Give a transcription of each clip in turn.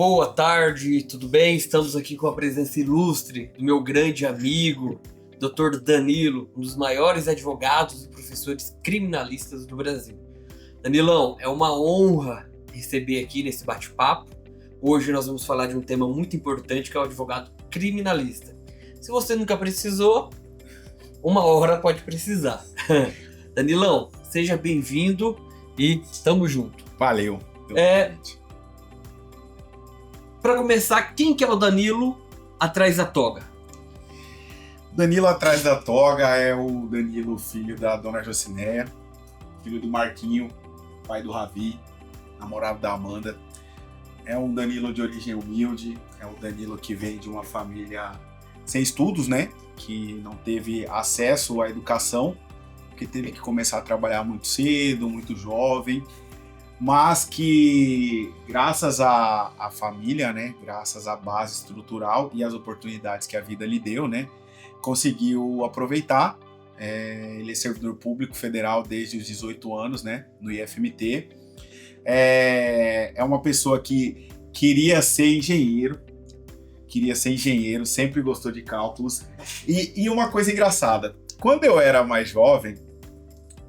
Boa tarde, tudo bem? Estamos aqui com a presença ilustre do meu grande amigo, Dr. Danilo, um dos maiores advogados e professores criminalistas do Brasil. Danilão, é uma honra receber aqui nesse bate-papo. Hoje nós vamos falar de um tema muito importante, que é o advogado criminalista. Se você nunca precisou, uma hora pode precisar. Danilão, seja bem-vindo e tamo junto. Valeu. Para começar, quem que é o Danilo atrás da toga? Danilo atrás da toga é o Danilo, filho da dona Jocinéia, filho do Marquinho, pai do Ravi, namorado da Amanda. É um Danilo de origem humilde, é um Danilo que vem de uma família sem estudos, né? Que não teve acesso à educação, que teve que começar a trabalhar muito cedo, muito jovem, mas que graças à família, né, graças à base estrutural e às oportunidades que a vida lhe deu, né, conseguiu aproveitar. Ele é servidor público federal desde os 18 anos, né, no IFMT. É uma pessoa que queria ser engenheiro, sempre gostou de cálculos. E uma coisa engraçada, quando eu era mais jovem,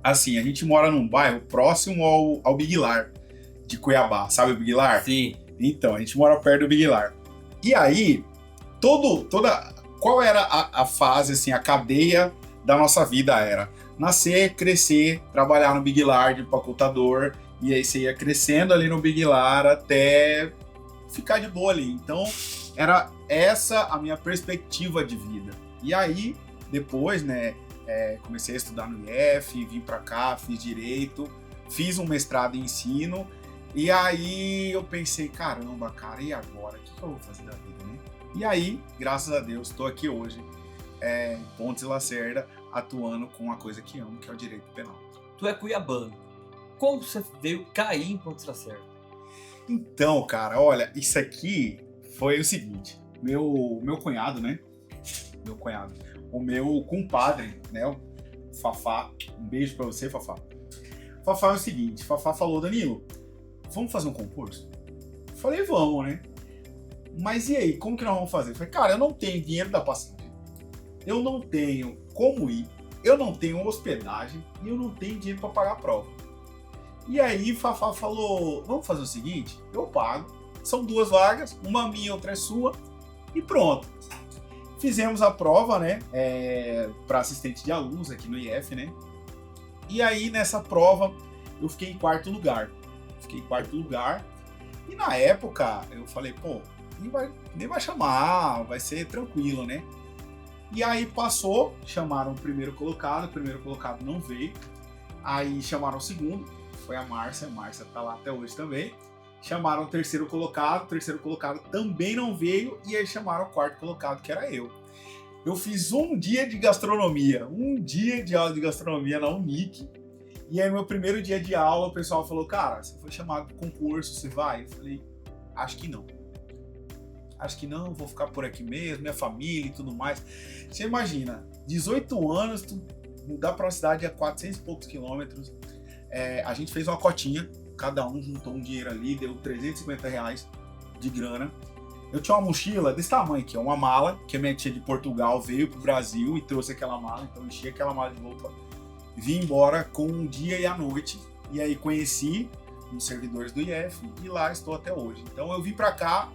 assim, a gente mora num bairro próximo ao Big Lar de Cuiabá. Sabe o Big Lar? Sim. Então, a gente mora perto do Big Lar. E aí, qual era a fase, assim, a cadeia da nossa vida era nascer, crescer, trabalhar no Big Lar de empacotador, e aí você ia crescendo ali no Big Lar até ficar de boa ali. Então, era essa a minha perspectiva de vida. E aí, depois, né, comecei a estudar no IF, vim pra cá, fiz direito, fiz um mestrado em ensino, e aí eu pensei, caramba, cara, e agora? O que eu vou fazer da vida, né? E aí, graças a Deus, estou aqui hoje, em Pontes e Lacerda, atuando com uma coisa que amo, que é o direito penal. Tu é cuiabano. Como você veio cair em Pontes e Lacerda? Então, cara, olha, isso aqui foi o seguinte, meu cunhado, né? O meu compadre, né, o Fafá, um beijo pra você, Fafá. Fafá é o seguinte, Fafá falou, Danilo, vamos fazer um concurso? Falei, vamos, né? Mas e aí, como que nós vamos fazer? Falei, cara, eu não tenho dinheiro da passagem, eu não tenho como ir, eu não tenho hospedagem e eu não tenho dinheiro pra pagar a prova. E aí, Fafá falou, vamos fazer o seguinte, eu pago, são 2 vagas, uma minha, outra é sua, e pronto. Fizemos a prova, né, para assistente de alunos aqui no IF, né, e aí nessa prova eu fiquei em quarto lugar, e na época eu falei, pô, nem vai chamar, vai ser tranquilo, né, e aí passou, chamaram o primeiro colocado não veio, aí chamaram o segundo, foi a Márcia tá lá até hoje também. Chamaram o terceiro colocado também não veio, e aí chamaram o quarto colocado, que era eu. Eu fiz um dia de aula de gastronomia na Unic, e aí meu primeiro dia de aula o pessoal falou, cara, você foi chamado para concurso, você vai? Eu falei, acho que não, vou ficar por aqui mesmo, minha família e tudo mais. Você imagina, 18 anos, tu mudar para uma cidade a 400 e poucos quilômetros, a gente fez uma cotinha, cada um juntou um dinheiro ali, deu R$350 de grana. Eu tinha uma mochila desse tamanho, que é uma mala, que a minha tia de Portugal veio pro Brasil e trouxe aquela mala, então eu enchi aquela mala de roupa, vim embora com um dia e a noite, e aí conheci os servidores do IF, e lá estou até hoje. Então eu vim pra cá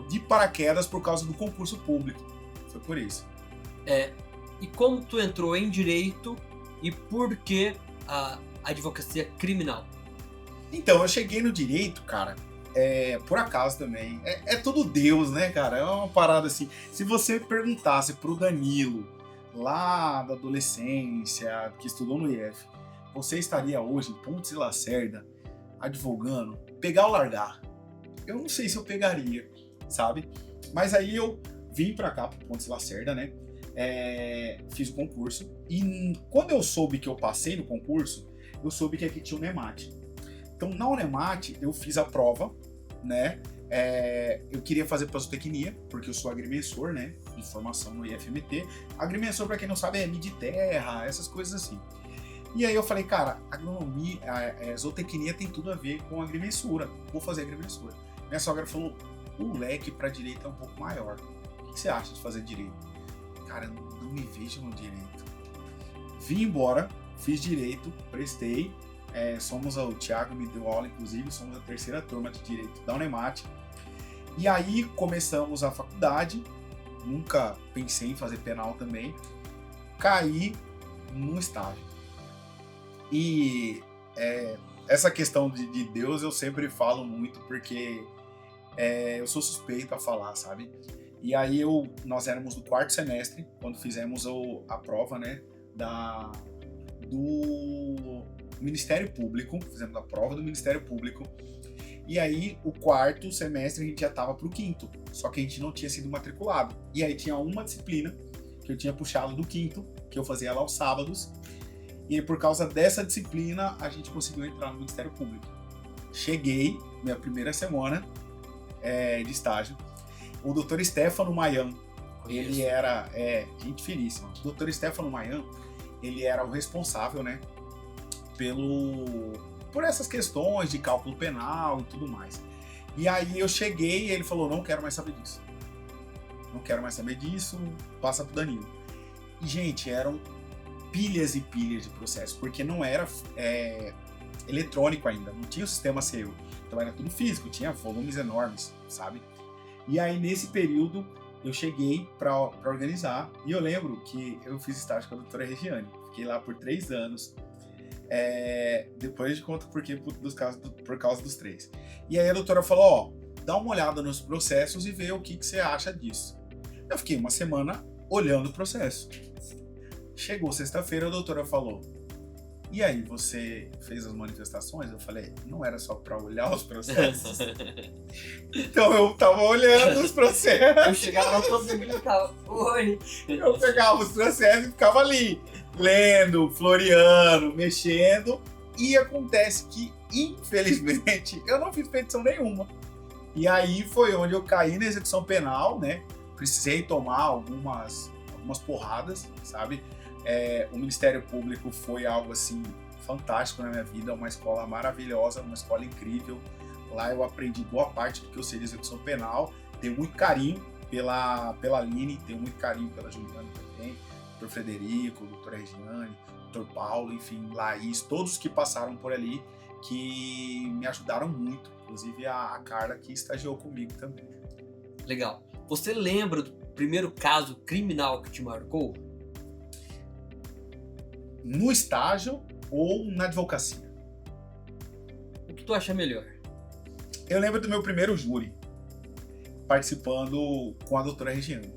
de paraquedas por causa do concurso público, foi por isso. E como tu entrou em direito e por que a advocacia criminal? Então, eu cheguei no direito, cara, por acaso também. É tudo Deus, né, cara? É uma parada assim. Se você perguntasse pro Danilo, lá da adolescência, que estudou no IF, você estaria hoje em Pontes e Lacerda, advogando, pegar ou largar? Eu não sei se eu pegaria, sabe? Mas aí eu vim pra cá, pro Pontes e Lacerda, né? Fiz o concurso. E quando eu soube que eu passei no concurso, eu soube que aqui tinha o NEMAT. Então, na Unemat, eu fiz a prova, né? Eu queria fazer zootecnia, porque eu sou agrimensor, né? De formação no IFMT. Agrimensor, para quem não sabe, é medir terra, essas coisas assim. E aí eu falei, cara, agronomia, zootecnia tem tudo a ver com agrimensura. Vou fazer agrimensura. Minha sogra falou, o leque para direito é um pouco maior. O que você acha de fazer direito? Cara, eu não me vejo no direito. Vim embora, fiz direito, prestei. O Thiago me deu aula, inclusive, somos a terceira turma de direito da Unemate. E aí começamos a faculdade, nunca pensei em fazer penal também, caí num estágio. E essa questão de Deus eu sempre falo muito, porque eu sou suspeito a falar, sabe? E aí nós éramos do 4º semestre, quando fizemos a prova, né, do Ministério Público, fizemos a prova do Ministério Público, e aí o 4º semestre a gente já estava pro 5º, só que a gente não tinha sido matriculado. E aí tinha uma disciplina que eu tinha puxado do 5º, que eu fazia lá aos sábados, e aí, por causa dessa disciplina a gente conseguiu entrar no Ministério Público. Cheguei, minha primeira semana de estágio, o Dr. Stefano Mayan, ele era gente finíssima. O Dr. Stefano Mayan, ele era o responsável, né, por essas questões de cálculo penal e tudo mais. E aí eu cheguei e ele falou, não quero mais saber disso. Não quero mais saber disso, passa pro Danilo. E, gente, eram pilhas e pilhas de processo, porque não era eletrônico ainda, não tinha o sistema seu. Então era tudo físico, tinha volumes enormes, sabe? E aí, nesse período, eu cheguei para organizar. E eu lembro que eu fiz estágio com a doutora Regiane. Fiquei lá por 3 anos. Depois de conta por causa dos 3. E aí a doutora falou, dá uma olhada nos processos e vê o que você acha disso. Eu fiquei uma semana olhando o processo. Chegou sexta-feira, a doutora falou, e aí, você fez as manifestações? Eu falei, não era só pra olhar os processos? Então eu tava olhando os processos. Eu chegava todo mundo e ficava, oi. Eu pegava os processos e ficava ali, lendo, floreando, mexendo. E acontece que, infelizmente, eu não fiz petição nenhuma. E aí foi onde eu caí na execução penal, né? Precisei tomar algumas porradas, sabe? O Ministério Público foi algo assim fantástico na minha vida, uma escola maravilhosa, uma escola incrível. Lá eu aprendi boa parte do que eu sei de execução penal. Tenho muito carinho pela Aline, tenho muito carinho pela Juliana também, Dr. Frederico, Dr. Regiane, Dr. Paulo, enfim, Laís, todos que passaram por ali, que me ajudaram muito, inclusive a Carla, que estagiou comigo também. Legal. Você lembra do primeiro caso criminal que te marcou? No estágio ou na advocacia? O que tu acha melhor? Eu lembro do meu primeiro júri, participando com a doutora Regiane.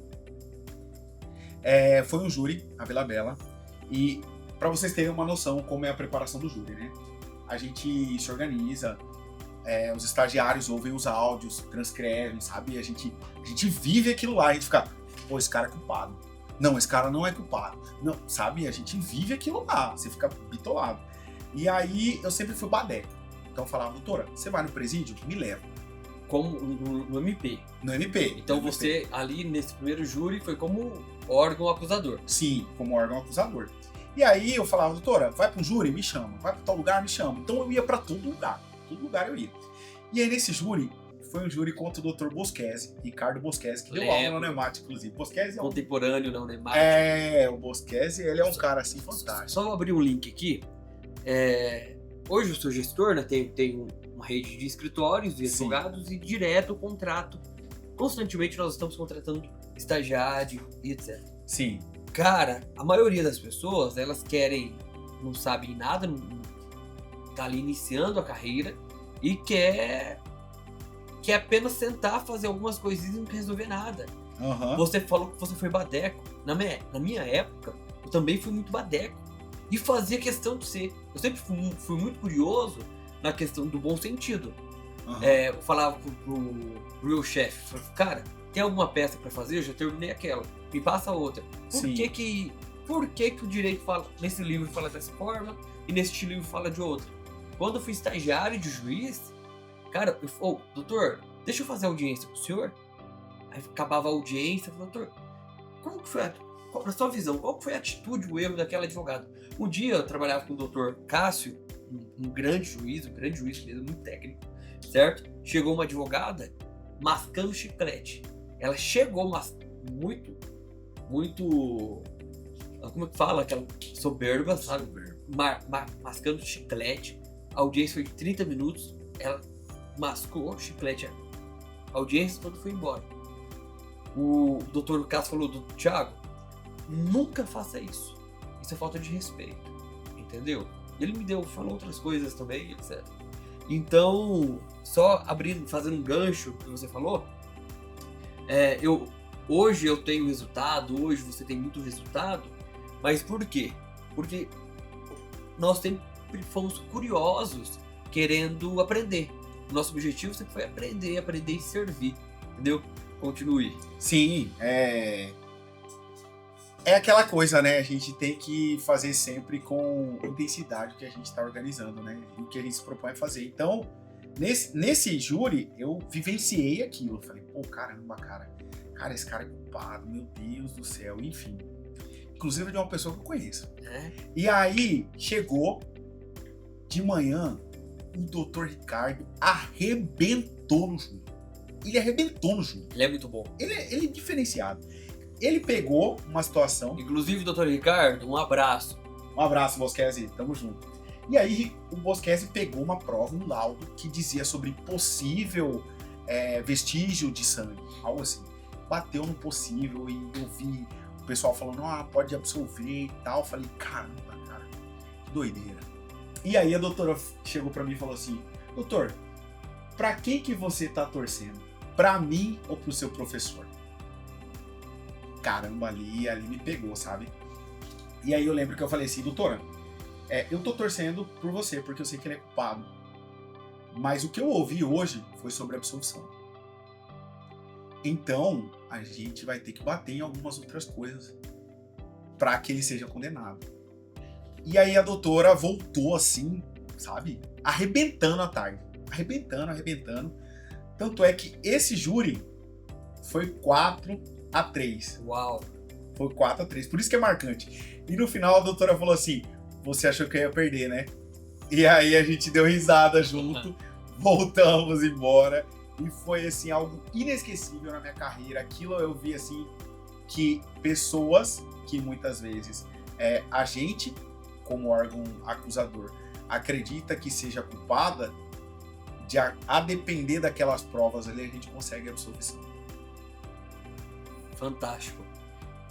Foi um júri, a Vila Bela, e para vocês terem uma noção como é a preparação do júri, né? A gente se organiza, os estagiários ouvem os áudios, transcrevem, sabe? A gente vive aquilo lá, a gente fica, pô, esse cara é culpado. Não, esse cara não é culpado. Não, sabe? A gente vive aquilo lá, você fica bitolado. E aí eu sempre fui badeco. Então eu falava, doutora, você vai no presídio? Me leva. Como no MP. No MP. Então no você, MP. ali nesse primeiro júri, foi como órgão acusador. Sim, como órgão acusador. E aí eu falava, doutora, vai para um júri? Me chama. Vai para tal lugar? Me chama. Então eu ia para todo lugar. Todo lugar eu ia. E aí nesse júri, foi um júri contra o Dr. Bosquese, Ricardo Bosquese, que deu aula na Unemate, inclusive. Bosquese é contemporâneo na Unemate. O Bosquese, ele é um cara assim fantástico. Só abrir um link aqui. Hoje eu sou gestor, né? Tem uma rede de escritórios e advogados e direto o contrato. Constantemente nós estamos contratando estagiário e etc. Sim. Cara, a maioria das pessoas, elas não sabem nada, tá ali iniciando a carreira e quer apenas sentar, fazer algumas coisinhas e não resolver nada. Uhum. Você falou que você foi badeco. Na minha época, eu também fui muito badeco. E fazia questão de ser. Eu sempre fui muito curioso na questão do bom sentido. Uhum. Eu falava pro meu chefe, cara, tem alguma peça pra fazer? Eu já terminei aquela. Me passa outra. Por que o direito fala, nesse livro fala dessa forma e nesse livro fala de outra? Quando eu fui estagiário de juiz, cara, eu falei, doutor, deixa eu fazer audiência pro senhor. Aí acabava a audiência, eu falei, doutor, como que foi na sua visão, qual que foi a atitude, o erro daquela advogada? Um dia eu trabalhava com o doutor Cássio, um grande juiz mesmo, muito técnico, certo? Chegou uma advogada mascando chiclete. Ela chegou muito, muito, como é que fala? Aquela soberba, sabe? Mascando chiclete. A audiência foi de 30 minutos. Ela mascou chiclete. A audiência toda foi embora. O Dr. Lucas falou, Thiago, nunca faça isso. Isso é falta de respeito. Entendeu? Ele falou outras coisas também, etc. Então, só fazendo um gancho que você falou, hoje eu tenho resultado, hoje você tem muito resultado, mas por quê? Porque nós sempre fomos curiosos, querendo aprender. O nosso objetivo sempre foi aprender e servir, entendeu? Continue. Sim, é aquela coisa, né? A gente tem que fazer sempre com intensidade o que a gente está organizando, né? O que a gente se propõe a fazer. Então, nesse júri, eu vivenciei aquilo. Eu falei, pô, caramba, cara, esse cara é culpado, meu Deus do céu, enfim. Inclusive de uma pessoa que eu conheço. E aí, chegou de manhã, o Dr. Ricardo arrebentou no júri. Ele arrebentou no júri. Ele é muito bom. Ele é diferenciado. Ele pegou uma situação... Inclusive, Dr. Ricardo, um abraço. Um abraço, Bosquese, tamo junto. E aí, o Bosquese pegou uma prova, um laudo, que dizia sobre possível vestígio de sangue, algo assim. Bateu no possível e eu vi o pessoal falando, pode absolver e tal. Eu falei, caramba, cara, que doideira. E aí a doutora chegou pra mim e falou assim, doutor, pra quem que você tá torcendo? Pra mim ou pro seu professor? Caramba, ali me pegou, sabe? E aí eu lembro que eu falei assim, doutora, eu tô torcendo por você, porque eu sei que ele é culpado. Mas o que eu ouvi hoje foi sobre absolvição. Então, a gente vai ter que bater em algumas outras coisas para que ele seja condenado. E aí a doutora voltou assim, sabe? Arrebentando a tarde. Arrebentando. Tanto é que esse júri foi 4-3. Uau! Foi 4-3, por isso que é marcante. E no final a doutora falou assim, você achou que eu ia perder, né? E aí a gente deu risada junto, voltamos embora. E foi assim, algo inesquecível na minha carreira. Aquilo eu vi assim, que pessoas que muitas vezes a gente, como órgão acusador, acredita que seja culpada, a depender daquelas provas ali, a gente consegue a absolvição. Fantástico.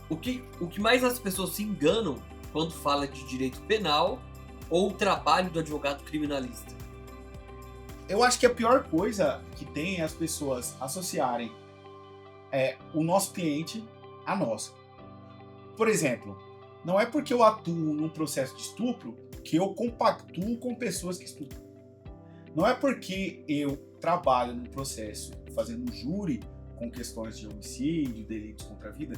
O que mais as pessoas se enganam quando fala de direito penal ou o trabalho do advogado criminalista? Eu acho que a pior coisa que tem é as pessoas associarem o nosso cliente a nós. Por exemplo, não é porque eu atuo num processo de estupro que eu compactuo com pessoas que estupram. Não é porque eu trabalho num processo fazendo júri com questões de homicídio, delitos contra a vida,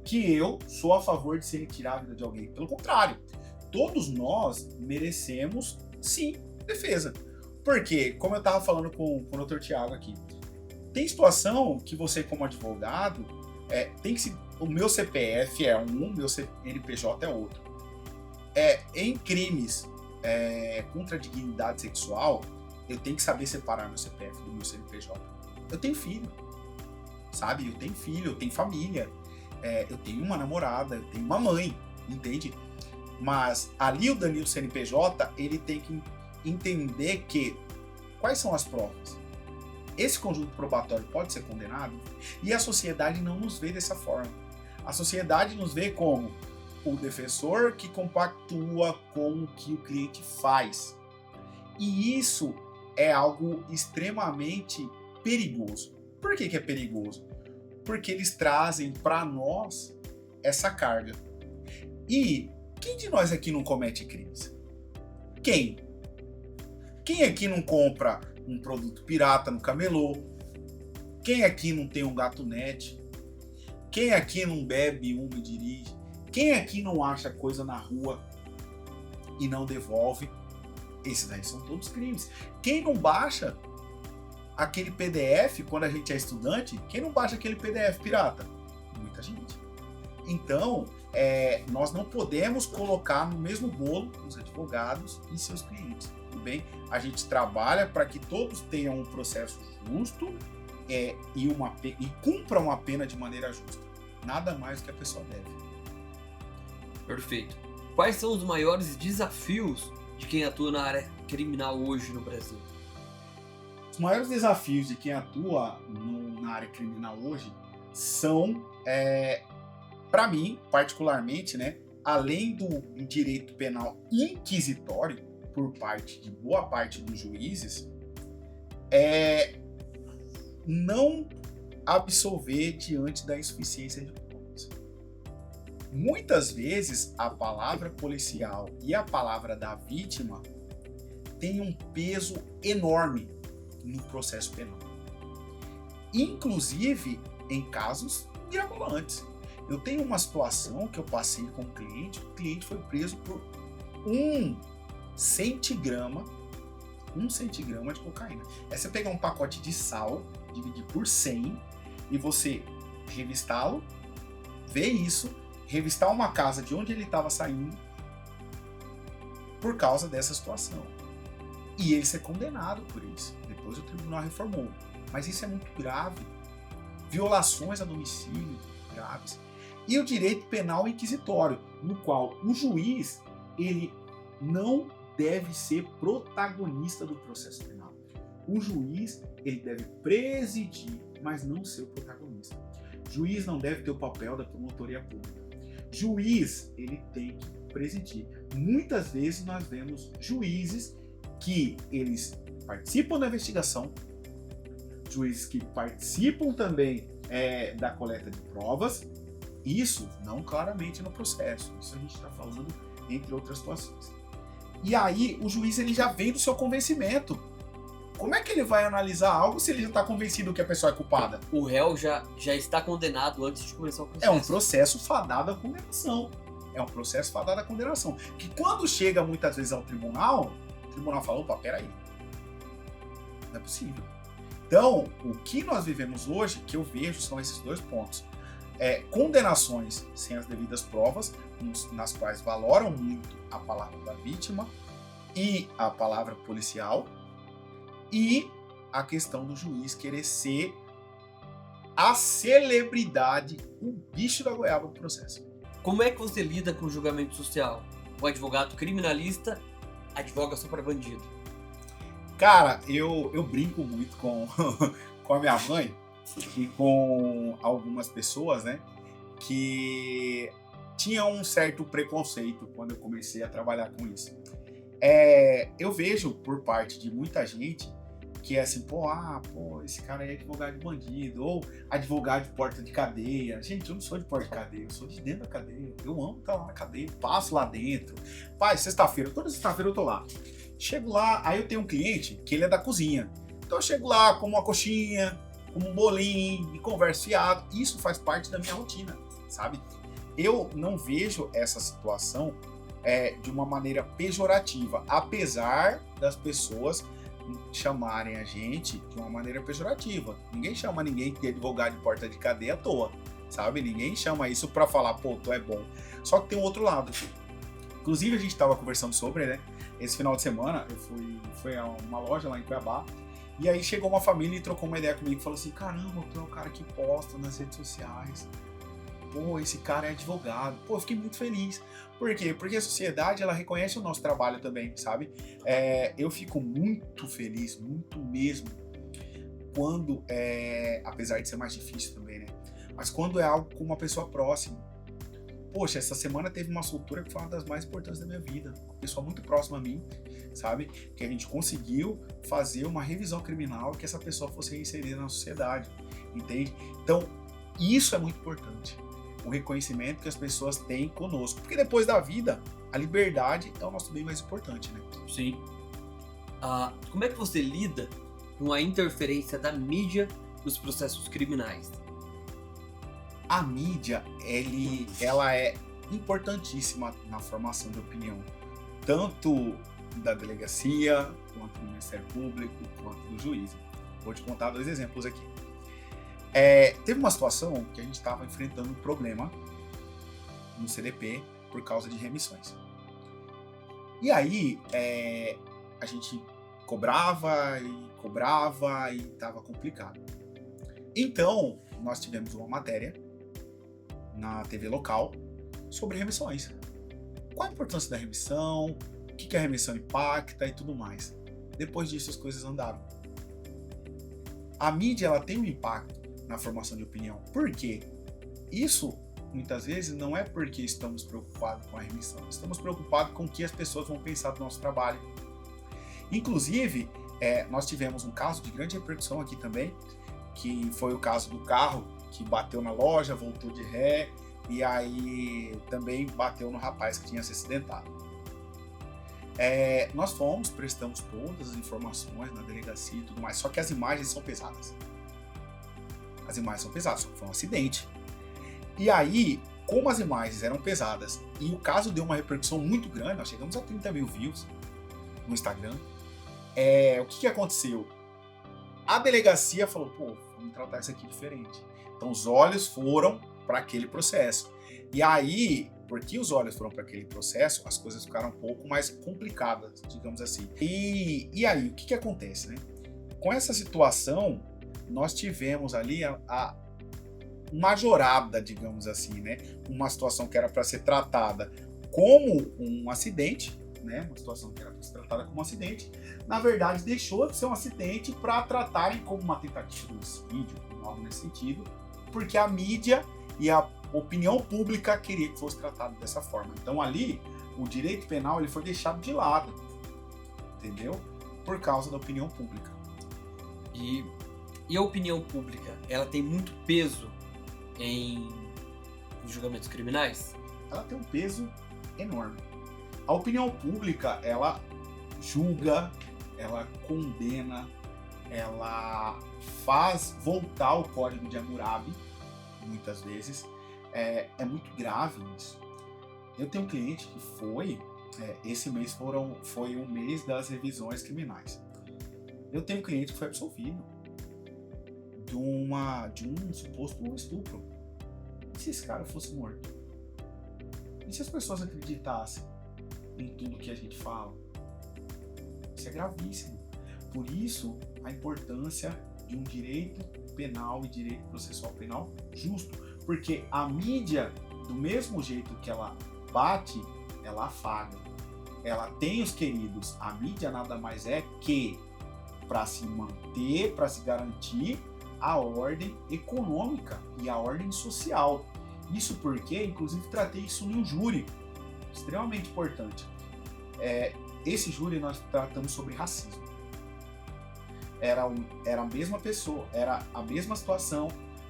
que eu sou a favor de se retirar a vida de alguém. Pelo contrário, todos nós merecemos, sim, defesa. Porque, como eu estava falando com o Dr. Thiago aqui, tem situação que você, como advogado, tem que se... O meu CPF é um, meu CNPJ é outro. Em crimes contra a dignidade sexual, eu tenho que saber separar meu CPF do meu CNPJ. Eu tenho filho, sabe? Eu tenho família, eu tenho uma namorada, eu tenho uma mãe, entende? Mas ali o Danilo CNPJ, ele tem que entender que quais são as provas. Esse conjunto probatório pode ser condenado? E a sociedade não nos vê dessa forma. A sociedade nos vê como o defensor que compactua com o que o cliente faz. E isso é algo extremamente perigoso. Por que é perigoso? Porque eles trazem para nós essa carga. E quem de nós aqui não comete crimes? Quem? Quem aqui não compra um produto pirata no camelô? Quem aqui não tem um gatunete? Quem aqui não bebe uma e dirige? Quem aqui não acha coisa na rua e não devolve? Esses aí são todos crimes. Quem não baixa aquele PDF quando a gente é estudante? Quem não baixa aquele PDF pirata? Muita gente. Então, nós não podemos colocar no mesmo bolo os advogados e seus clientes. Tudo bem? A gente trabalha para que todos tenham um processo justo e cumpra uma pena de maneira justa. Nada mais do que a pessoa deve. Perfeito. Quais são os maiores desafios de quem atua na área criminal hoje no Brasil? Os maiores desafios de quem atua na área criminal hoje são, para mim, particularmente, né, além do direito penal inquisitório por parte de boa parte dos juízes, não absolver diante da insuficiência de provas. Muitas vezes a palavra policial e a palavra da vítima tem um peso enorme no processo penal. Inclusive em casos mirabolantes. Eu tenho uma situação que eu passei com o cliente foi preso por 1 centigrama de cocaína. É você pegar um pacote de sal, dividir por 100 e você revistá-lo, ver isso, revistar uma casa de onde ele estava saindo por causa dessa situação. E ele ser condenado por isso. Depois o tribunal reformou. Mas isso é muito grave. Violações a domicílio graves. E o direito penal inquisitório, no qual o juiz ele não deve ser protagonista do processo penal. O juiz ele deve presidir, mas não ser o protagonista. O juiz não deve ter o papel da promotoria pública. Juiz ele tem que presidir. Muitas vezes nós vemos juízes que eles participam da investigação, juízes que participam também da coleta de provas, isso não claramente no processo, isso a gente está falando entre outras situações. E aí o juiz ele já vem do seu convencimento. Como é que ele vai analisar algo se ele já está convencido que a pessoa é culpada? O réu já está condenado antes de começar o processo. É um processo fadado à condenação. É um processo fadado à condenação. Que quando chega muitas vezes ao tribunal, o tribunal fala, opa, peraí. Não é possível. Então, o que nós vivemos hoje, que eu vejo, são esses dois pontos. Condenações sem as devidas provas, nas quais valoram muito a palavra da vítima e a palavra policial, e a questão do juiz querer ser a celebridade, o bicho da goiaba do processo. Como é que você lida com o julgamento social? O advogado criminalista advoga só para bandido. Cara, eu brinco muito com a minha mãe e com algumas pessoas, né, que tinham um certo preconceito quando eu comecei a trabalhar com isso. Eu vejo por parte de muita gente que é assim, esse cara aí é advogado de bandido, ou advogado de porta de cadeia. Gente, eu não sou de porta de cadeia, eu sou de dentro da cadeia. Eu amo estar lá na cadeia, passo lá dentro. Pai, toda sexta-feira eu tô lá. Chego lá, aí eu tenho um cliente que ele é da cozinha. Então eu chego lá, como uma coxinha, como um bolinho, e converso fiado. Isso faz parte da minha rotina, sabe? Eu não vejo essa situação de uma maneira pejorativa, apesar das pessoas chamarem a gente de uma maneira pejorativa. Ninguém chama ninguém de advogado de porta de cadeia à toa, sabe? Ninguém chama isso pra falar, pô, tu é bom. Só que tem um outro lado. Inclusive a gente tava conversando sobre, né? Esse final de semana eu fui a uma loja lá em Cuiabá, e aí chegou uma família e trocou uma ideia comigo e falou assim, caramba, tu é o cara que posta nas redes sociais. Pô, esse cara é advogado. Pô, eu fiquei muito feliz. Por quê? Porque a sociedade, ela reconhece o nosso trabalho também, sabe? Eu fico muito feliz, muito mesmo, quando, apesar de ser mais difícil também, né? Mas quando é algo com uma pessoa próxima. Poxa, essa semana teve uma soltura que foi uma das mais importantes da minha vida. Uma pessoa muito próxima a mim, sabe? Que a gente conseguiu fazer uma revisão criminal e que essa pessoa fosse reinserida na sociedade, entende? Então, isso é muito importante. O reconhecimento que as pessoas têm conosco. Porque depois da vida, a liberdade é o nosso bem mais importante, né? Sim. Como é que você lida com a interferência da mídia nos processos criminais? A mídia, ela é importantíssima na formação de opinião. Tanto da delegacia, quanto do Ministério Público, quanto do juiz. Vou te contar 2 exemplos aqui. Teve uma situação que a gente estava enfrentando um problema no CDP por causa de remissões. E aí, a gente cobrava e estava complicado. Então, nós tivemos uma matéria na TV local sobre remissões. Qual a importância da remissão, o que a remissão impacta e tudo mais. Depois disso, as coisas andaram. A mídia ela tem um impacto na formação de opinião. Por quê? Isso, muitas vezes, não é porque estamos preocupados com a remissão. Estamos preocupados com o que as pessoas vão pensar do nosso trabalho. Inclusive, nós tivemos um caso de grande repercussão aqui também, que foi o caso do carro que bateu na loja, voltou de ré, e aí também bateu no rapaz que tinha se acidentado. Nós fomos, prestamos todas as informações na delegacia e tudo mais, só que as imagens são pesadas. As imagens são pesadas, só que foi um acidente. E aí, como as imagens eram pesadas e o caso deu uma repercussão muito grande, nós chegamos a 30 mil views no Instagram, o que aconteceu? A delegacia falou, vamos tratar isso aqui diferente. Então os olhos foram para aquele processo. E aí, porque os olhos foram para aquele processo, as coisas ficaram um pouco mais complicadas, digamos assim. E aí, o que acontece, né? Com essa situação, nós tivemos ali uma jorada, digamos assim, né? Uma situação que era para ser tratada como um acidente, né? Uma situação que era para ser tratada como um acidente, na verdade deixou de ser um acidente para tratarem como uma tentativa de suicídio, algo nesse sentido, porque a mídia e a opinião pública queria que fosse tratado dessa forma. Então ali, o direito penal ele foi deixado de lado, entendeu? Por causa da opinião pública. E a opinião pública, ela tem muito peso em julgamentos criminais? Ela tem um peso enorme. A opinião pública, ela julga, ela condena, ela faz voltar o Código de Hammurabi, muitas vezes. É muito grave isso. Eu tenho um cliente que esse mês foi o mês das revisões criminais. Eu tenho um cliente que foi absolvido de um suposto estupro. E se esse cara fosse morto? E se as pessoas acreditassem em tudo que a gente fala? Isso é gravíssimo. Por isso, a importância de um direito penal e direito processual penal justo. Porque a mídia, do mesmo jeito que ela bate, ela afaga. Ela tem os queridos. A mídia nada mais é que para se manter, para se garantir a ordem econômica e a ordem social. Isso porque, inclusive, tratei isso em um júri, extremamente importante. Esse júri nós tratamos sobre racismo. Era a mesma pessoa, era a mesma situação,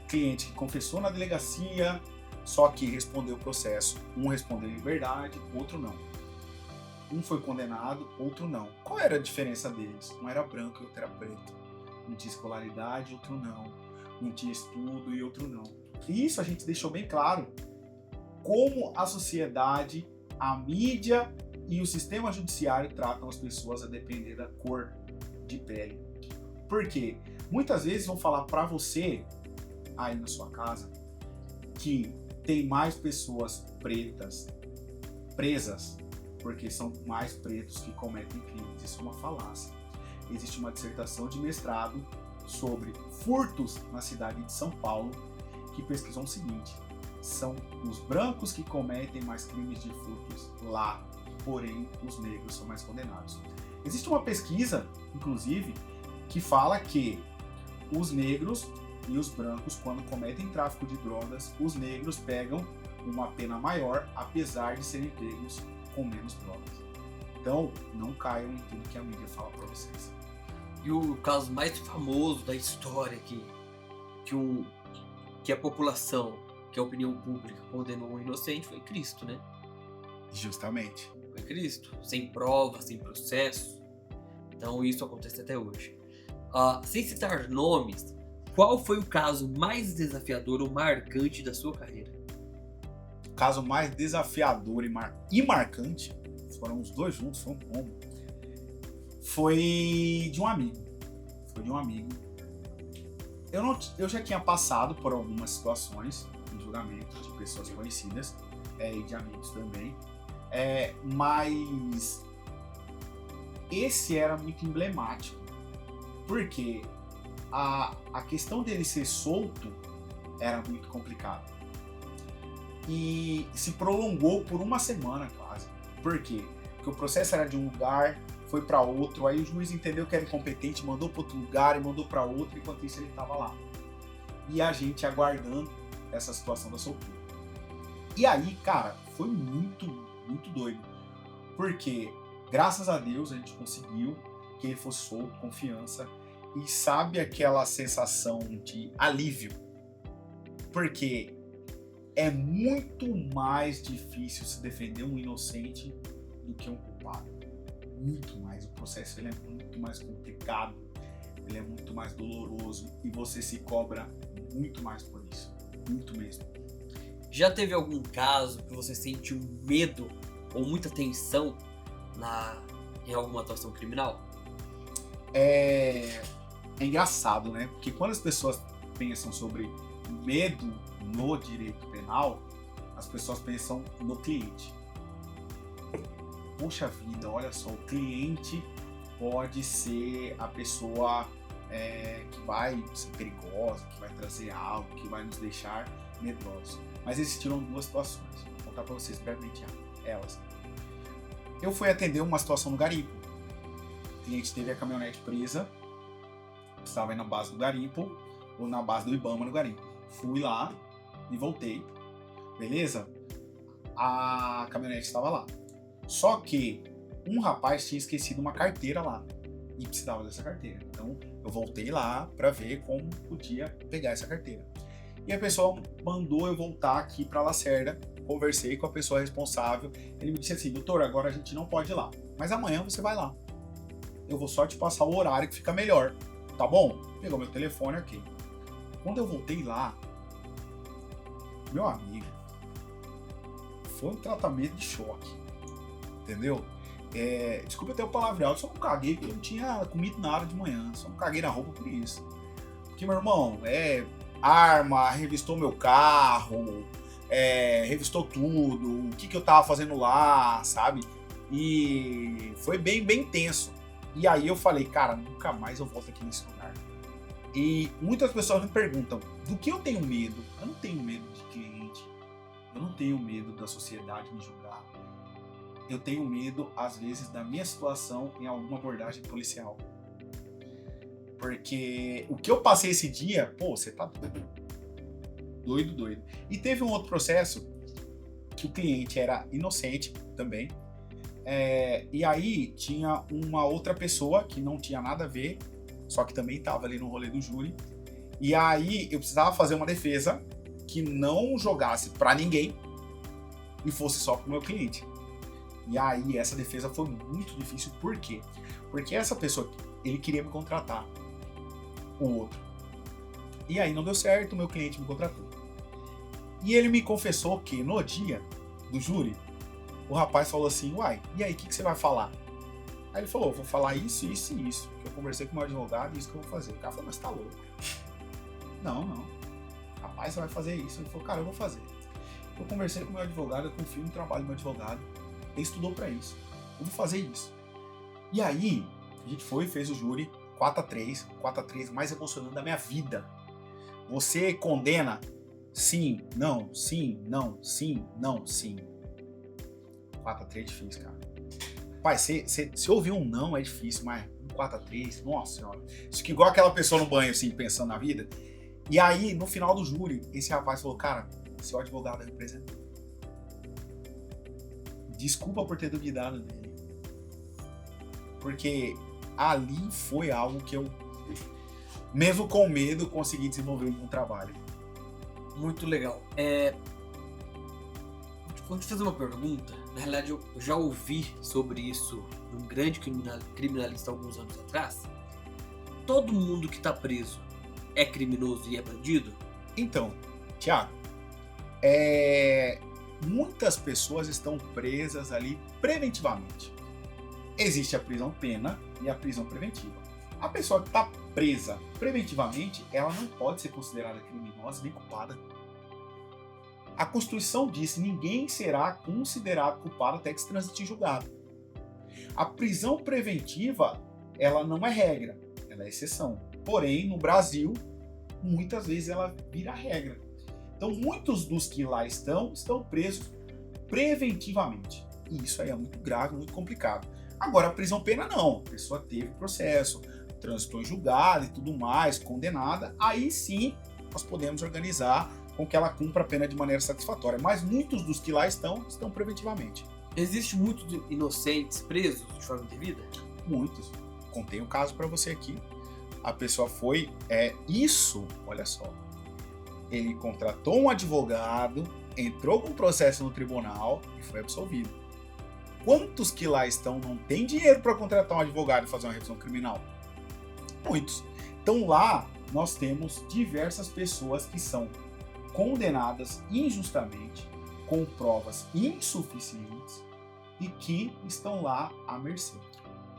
cliente que confessou na delegacia, só que respondeu o processo. Um respondeu em liberdade, outro não. Um foi condenado, outro não. Qual era a diferença deles? Um era branco e outro era preto. Um tinha escolaridade, outro não. Um tinha estudo e outro não. E isso a gente deixou bem claro como a sociedade, a mídia e o sistema judiciário tratam as pessoas a depender da cor de pele. Por quê? Muitas vezes vão falar para você, aí na sua casa, que tem mais pessoas pretas presas porque são mais pretos que cometem crimes. Isso é uma falácia. Existe uma dissertação de mestrado sobre furtos na cidade de São Paulo que pesquisou o seguinte: são os brancos que cometem mais crimes de furtos lá, porém os negros são mais condenados. Existe uma pesquisa, inclusive, que fala que os negros e os brancos, quando cometem tráfico de drogas, os negros pegam uma pena maior, apesar de serem pegos com menos drogas. Então, não caiam em tudo que a mídia fala para vocês. E o caso mais famoso da história que a população, que a opinião pública condenou um inocente foi Cristo, né? Justamente. Foi Cristo, sem prova, sem processo. Então isso acontece até hoje. Sem citar nomes, qual foi o caso mais desafiador ou marcante da sua carreira? O caso mais desafiador e marcante, foram os dois juntos, foi um combo, foi de um amigo. Eu já tinha passado por algumas situações em julgamento de pessoas conhecidas e de amigos também, mas esse era muito emblemático, porque a questão dele ser solto era muito complicada. E se prolongou por uma semana quase. Por quê? Porque o processo era de um lugar, foi para outro, aí o juiz entendeu que era incompetente, mandou para outro lugar e mandou para outro, enquanto isso ele estava lá. E a gente aguardando essa situação da soltura. E aí, cara, foi muito, muito doido. Porque, graças a Deus, a gente conseguiu que ele fosse solto, confiança. E sabe aquela sensação de alívio? Porque é muito mais difícil se defender um inocente do que um culpado. Muito mais. O processo ele é muito mais complicado, ele é muito mais doloroso e você se cobra muito mais por isso. Muito mesmo. Já teve algum caso que você sentiu medo ou muita tensão em alguma atuação criminal? É engraçado, né? Porque quando as pessoas pensam sobre medo no direito penal, as pessoas pensam no cliente. Poxa vida, olha só, o cliente pode ser a pessoa que vai ser perigosa, que vai trazer algo, que vai nos deixar medrosos. Mas existiram duas situações. Vou contar para vocês brevemente elas. Eu fui atender uma situação no garimpo. O cliente teve a caminhonete presa, estava aí na base do garimpo, ou na base do Ibama no garimpo. Fui lá e voltei. Beleza? A caminhonete estava lá. Só que um rapaz tinha esquecido uma carteira lá e precisava dessa carteira. Então eu voltei lá para ver como podia pegar essa carteira. E a pessoa mandou eu voltar aqui para Lacerda. Conversei com a pessoa responsável. Ele me disse assim: doutor, agora a gente não pode ir lá, mas amanhã você vai lá. Eu vou só te passar o horário que fica melhor, tá bom? Pegou meu telefone aqui. Quando eu voltei lá, meu amigo, foi um tratamento de choque, entendeu? Desculpa até o palavreado, eu só não caguei porque eu não tinha comido nada de manhã, só não caguei na roupa por isso. Porque, meu irmão, arma, revistou meu carro, revistou tudo, o que eu tava fazendo lá, sabe? E foi bem, bem tenso. E aí eu falei, cara, nunca mais eu volto aqui nesse lugar. E muitas pessoas me perguntam, do que eu tenho medo? Eu não tenho medo de cliente, eu não tenho medo da sociedade me julgar. Eu tenho medo, às vezes, da minha situação em alguma abordagem policial. Porque o que eu passei esse dia, pô, você tá doido. Doido. E teve um outro processo que o cliente era inocente também. E aí tinha uma outra pessoa que não tinha nada a ver, só que também estava ali no rolê do júri. E aí eu precisava fazer uma defesa que não jogasse para ninguém e fosse só pro meu cliente. E aí essa defesa foi muito difícil. Por quê? Porque essa pessoa, ele queria me contratar, o outro. E aí não deu certo, o meu cliente me contratou. E ele me confessou que no dia do júri, o rapaz falou assim, uai, e aí, o que você vai falar? Aí ele falou, vou falar isso, isso e isso. Que eu conversei com o meu advogado e isso que eu vou fazer. O cara falou, mas tá louco. Não. Rapaz, você vai fazer isso. Ele falou, cara, eu vou fazer. Eu conversei com o meu advogado, eu confio no trabalho do meu advogado. Ele estudou pra isso. Eu vou fazer isso. E aí, a gente foi e fez o júri 4-3. 4-3 mais emocionante da minha vida. Você condena sim, não, sim, não, sim, não, sim. 4-3 é difícil, cara. Pai, se ouvir um não é difícil, mas um 4-3, nossa senhora. Isso que igual aquela pessoa no banho, assim, pensando na vida. E aí, no final do júri, esse rapaz falou, cara, seu advogado representou. Desculpa por ter duvidado dele. Porque ali foi algo que eu, mesmo com medo, consegui desenvolver um trabalho. Muito legal. Vou te fazer uma pergunta. Na realidade, eu já ouvi sobre isso de um grande criminalista alguns anos atrás. Todo mundo que tá preso é criminoso e é bandido? Então, Thiago, muitas pessoas estão presas ali preventivamente. Existe a prisão pena e a prisão preventiva. A pessoa que está presa preventivamente, ela não pode ser considerada criminosa nem culpada. A Constituição diz que ninguém será considerado culpado até que se transite em julgado. A prisão preventiva, ela não é regra, ela é exceção. Porém, no Brasil, muitas vezes ela vira regra. Então, muitos dos que lá estão presos preventivamente. E isso aí é muito grave, muito complicado. Agora, a prisão-pena não. A pessoa teve processo, transitou em julgado e tudo mais, condenada. Aí sim, nós podemos organizar com que ela cumpra a pena de maneira satisfatória. Mas muitos dos que lá estão preventivamente. Existe muitos inocentes presos de forma indevida? Muitos. Contei um caso para você aqui. A pessoa foi... olha só. Ele contratou um advogado, entrou com processo no tribunal e foi absolvido. Quantos que lá estão não têm dinheiro para contratar um advogado e fazer uma revisão criminal? Muitos. Então lá nós temos diversas pessoas que são condenadas injustamente, com provas insuficientes e que estão lá à mercê.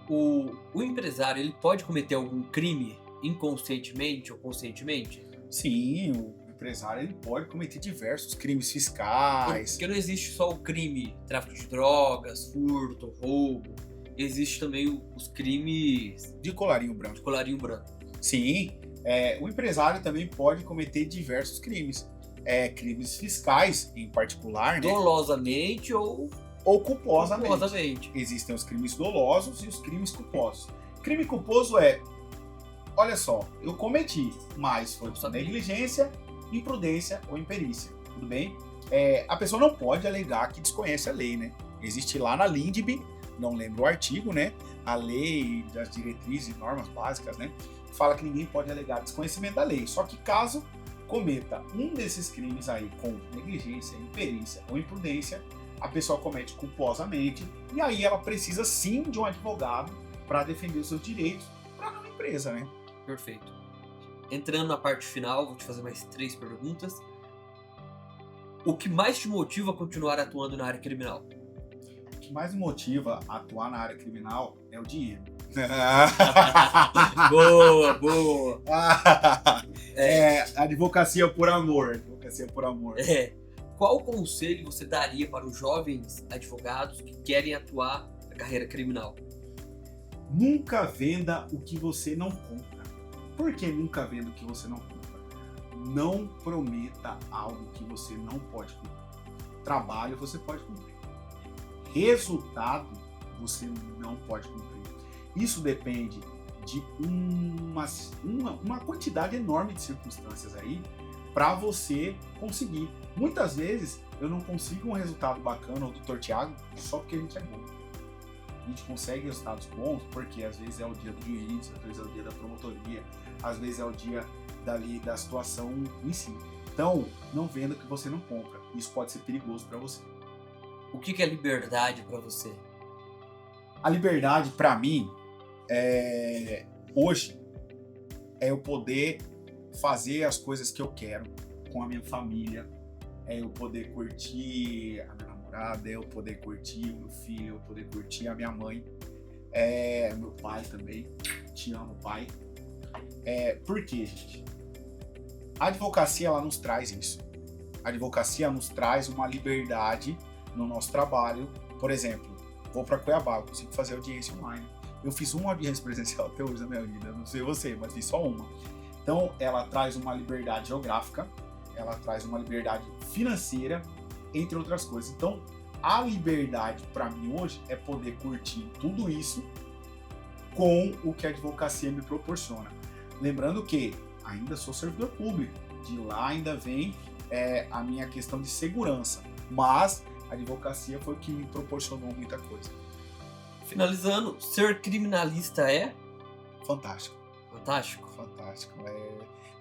O empresário, ele pode cometer algum crime inconscientemente ou conscientemente? Sim, o empresário ele pode cometer diversos crimes fiscais. Porque não existe só o crime tráfico de drogas, furto, roubo. Existe também os crimes de colarinho branco. De colarinho branco. Sim, o empresário também pode cometer diversos crimes. Crimes fiscais, em particular, né? Dolosamente ou culposamente. Existem os crimes dolosos e os crimes culposos. Crime culposo olha só, eu cometi, mas foi por negligência, imprudência ou imperícia, tudo bem? A pessoa não pode alegar que desconhece a lei, né? Existe lá na LINDB, não lembro o artigo, né? A lei das diretrizes e normas básicas, né? Fala que ninguém pode alegar desconhecimento da lei. Só que caso cometa um desses crimes aí com negligência, imperícia ou imprudência, a pessoa comete culposamente e aí ela precisa sim de um advogado para defender os seus direitos para não empresa, né? Perfeito. Entrando na parte final, vou te fazer mais 3 perguntas. O que mais te motiva a continuar atuando na área criminal? O que mais me motiva a atuar na área criminal é o dinheiro. Boa! Advocacia por amor. Advocacia por amor. Qual conselho você daria para os jovens advogados que querem atuar na carreira criminal? Nunca venda o que você não compra. Por que nunca venda o que você não compra? Não prometa algo que você não pode cumprir. Trabalho você pode cumprir. Resultado você não pode cumprir. Isso depende de uma quantidade enorme de circunstâncias aí para você conseguir. Muitas vezes eu não consigo um resultado bacana, o Dr. Tiago, só porque a gente é bom. A gente consegue resultados bons porque às vezes é o dia do juiz, às vezes é o dia da promotoria, às vezes é o dia da situação em si. Então, não venda o que você não compra. Isso pode ser perigoso para você. O que é liberdade para você? A liberdade, para mim, hoje, é eu poder fazer as coisas que eu quero com a minha família, é eu poder curtir a minha namorada, é eu poder curtir o meu filho, eu poder curtir a minha mãe, meu pai também. Te amo, pai. Por quê, gente? A advocacia, ela nos traz isso. A advocacia nos traz uma liberdade no nosso trabalho. Por exemplo, vou para Cuiabá, eu consigo fazer audiência online. Eu fiz uma audiência presencial até hoje na minha vida, não sei você, mas fiz só uma. Então, ela traz uma liberdade geográfica, ela traz uma liberdade financeira, entre outras coisas. Então, a liberdade para mim hoje é poder curtir tudo isso com o que a advocacia me proporciona. Lembrando que ainda sou servidor público, de lá ainda vem a minha questão de segurança, mas a advocacia foi o que me proporcionou muita coisa. Finalizando, ser criminalista é? Fantástico. Fantástico? Fantástico.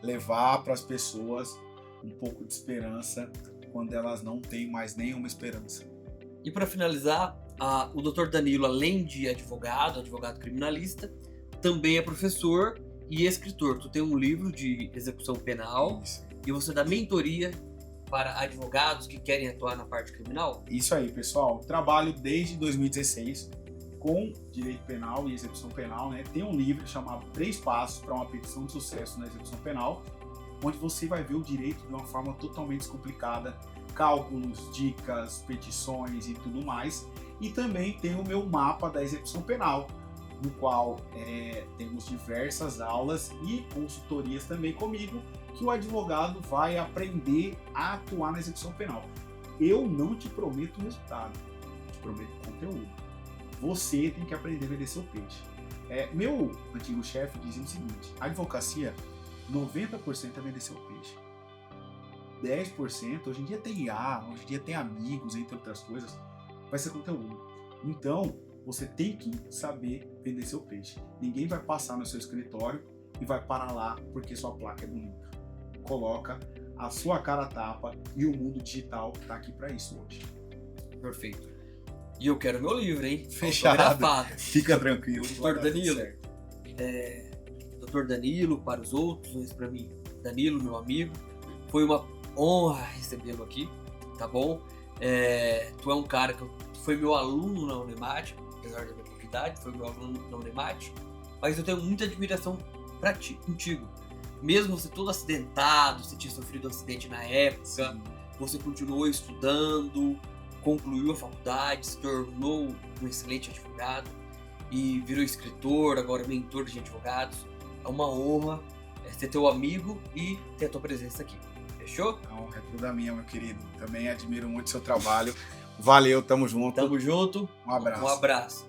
Levar para as pessoas um pouco de esperança quando elas não têm mais nenhuma esperança. E para finalizar, o Dr. Danilo, além de advogado criminalista, também é professor e escritor. Tu tem um livro de execução penal. Isso. E você dá mentoria para advogados que querem atuar na parte criminal? Isso aí, pessoal. Trabalho desde 2016 com direito penal e execução penal, né? Tem um livro chamado 3 Passos para uma Petição de Sucesso na Execução Penal, onde você vai ver o direito de uma forma totalmente descomplicada, cálculos, dicas, petições e tudo mais. E também tem o meu mapa da execução penal, no qual temos diversas aulas e consultorias também comigo, que o advogado vai aprender a atuar na execução penal. Eu não te prometo resultado, te prometo conteúdo. Você tem que aprender a vender seu peixe. Meu antigo chefe dizia o seguinte: a advocacia, 90% é vender seu peixe. 10%, hoje em dia tem IA, hoje em dia tem amigos, entre outras coisas, vai ser conteúdo. Então, você tem que saber vender seu peixe. Ninguém vai passar no seu escritório e vai parar lá porque sua placa é bonita. Coloca a sua cara a tapa e o mundo digital tá aqui para isso hoje. Perfeito. E eu quero meu livro, hein? Fechado. Autografado. Fica tranquilo. Doutor Danilo. Doutor Danilo, para os outros, mas para mim, Danilo, meu amigo, foi uma honra recebê-lo aqui, tá bom? Tu é um cara que foi meu aluno na Unemate, apesar da minha pouca idade, foi meu aluno na Unemate, mas eu tenho muita admiração pra ti, contigo. Mesmo você todo acidentado, você tinha sofrido um acidente na época, Sim. você continuou estudando, concluiu a faculdade, se tornou um excelente advogado e virou escritor, agora mentor de advogados. É uma honra ser teu amigo e ter a tua presença aqui. Fechou? A honra é toda minha, meu querido. Também admiro muito seu trabalho. Valeu, tamo junto. Tamo junto. Um abraço. Um abraço.